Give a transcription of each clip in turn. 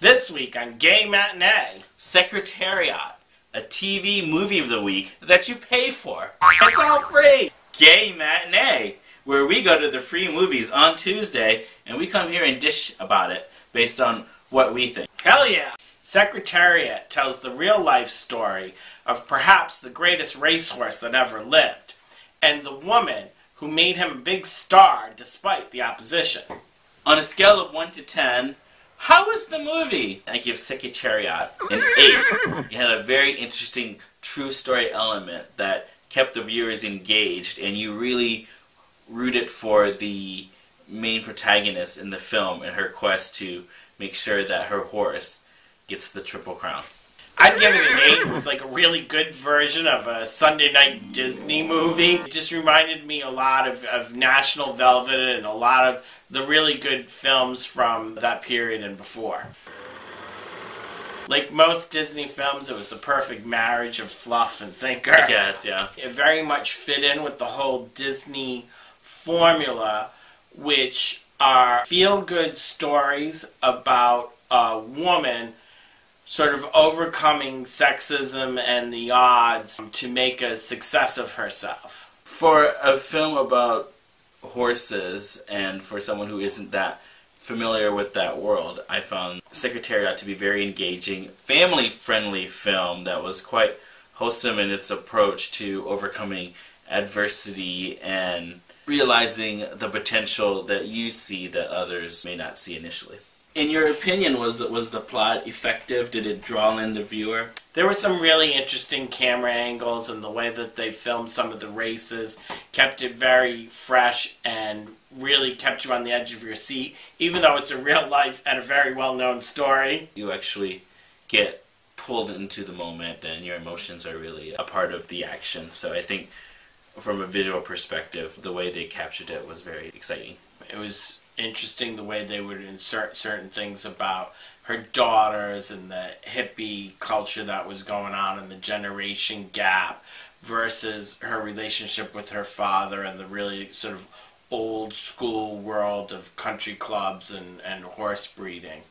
This week on Gay Matinee, Secretariat, a TV movie of the week that you pay for. it's all free! Gay Matinee, where we go to the free movies on Tuesday and we come here and dish about it based on what we think. Hell yeah! Secretariat tells the real-life story of perhaps the greatest racehorse that ever lived, and the woman who made him a big star despite the opposition. On a scale of 1 to 10, how was the movie? I give Secretariat an 8. It had a very interesting true story element that kept the viewers engaged, and you really rooted for the main protagonist in the film in her quest to make sure that her horse gets the Triple Crown. I'd give it an 8. It was like a really good version of a Sunday night Disney movie. It just reminded me a lot of National Velvet and a lot of the really good films from that period and before. Like most Disney films, it was the perfect marriage of fluff and thinker. I guess, yeah. It very much fit in with the whole Disney formula, which are feel-good stories about a woman sort of overcoming sexism and the odds to make a success of herself. For a film about horses, and for someone who isn't that familiar with that world, I found Secretariat to be very engaging, family-friendly film that was quite wholesome in its approach to overcoming adversity and realizing the potential that you see that others may not see initially. In your opinion, was the plot effective? Did it draw in the viewer? There were some really interesting camera angles, and the way that they filmed some of the races kept it very fresh and really kept you on the edge of your seat, even though it's a real life and a very well-known story. You actually get pulled into the moment, and your emotions are really a part of the action. So I think from a visual perspective, the way they captured it was very exciting. It was interesting the way they would insert certain things about her daughters and the hippie culture that was going on and the generation gap versus her relationship with her father and the really sort of old school world of country clubs and horse breeding.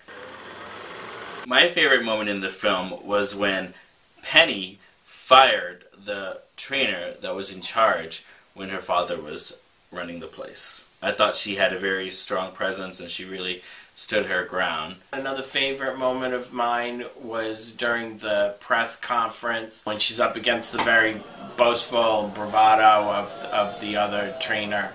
My favorite moment in the film was when Penny fired the trainer that was in charge when her father was running the place. I thought she had a very strong presence and she really stood her ground. Another favorite moment of mine was during the press conference when she's up against the very boastful bravado of the other trainer,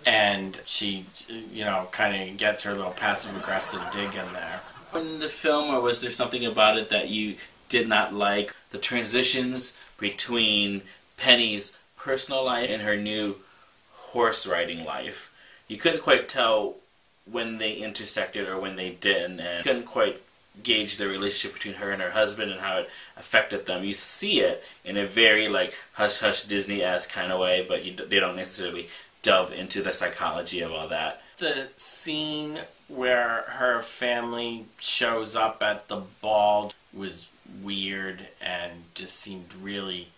and she, you know, kind of gets her little passive-aggressive dig in there. In the film, or was there something about it that you did not like? The transitions between Penny's personal life and her new horse riding life. You couldn't quite tell when they intersected or when they didn't, and you couldn't quite gauge the relationship between her and her husband and how it affected them. You see it in a very like hush-hush Disney-esque kind of way, but they don't necessarily delve into the psychology of all that. The scene where her family shows up at the ball was weird and just seemed really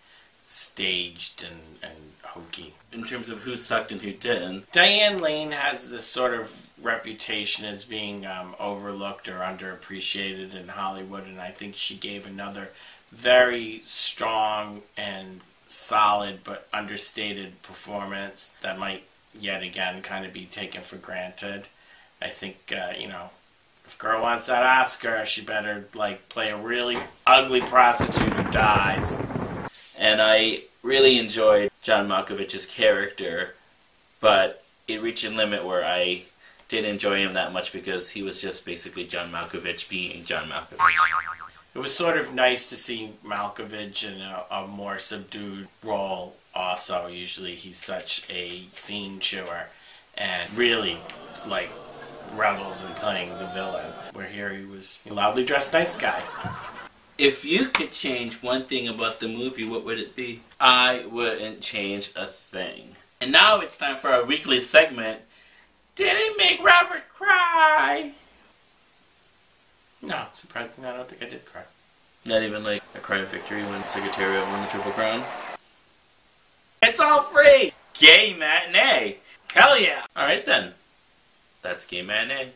staged and hokey. In terms of who sucked and who didn't, Diane Lane has this sort of reputation as being overlooked or underappreciated in Hollywood, and I think she gave another very strong and solid but understated performance that might yet again kind of be taken for granted. I think, you know, if a girl wants that Oscar, she better like play a really ugly prostitute who dies. And I really enjoyed John Malkovich's character, but it reached a limit where I didn't enjoy him that much because he was just basically John Malkovich being John Malkovich. It was sort of nice to see Malkovich in a more subdued role also. Usually he's such a scene chewer and really like revels in playing the villain, where here he was a loudly dressed nice guy. If you could change one thing about the movie, what would it be? I wouldn't change a thing. And now it's time for our weekly segment, Did it make Robert cry? No, surprisingly, I don't think I did cry. Not even like a cry of victory when Secretariat won the Triple Crown? It's all free! Gay Matinee! Hell yeah! Alright then. That's Gay Matinee.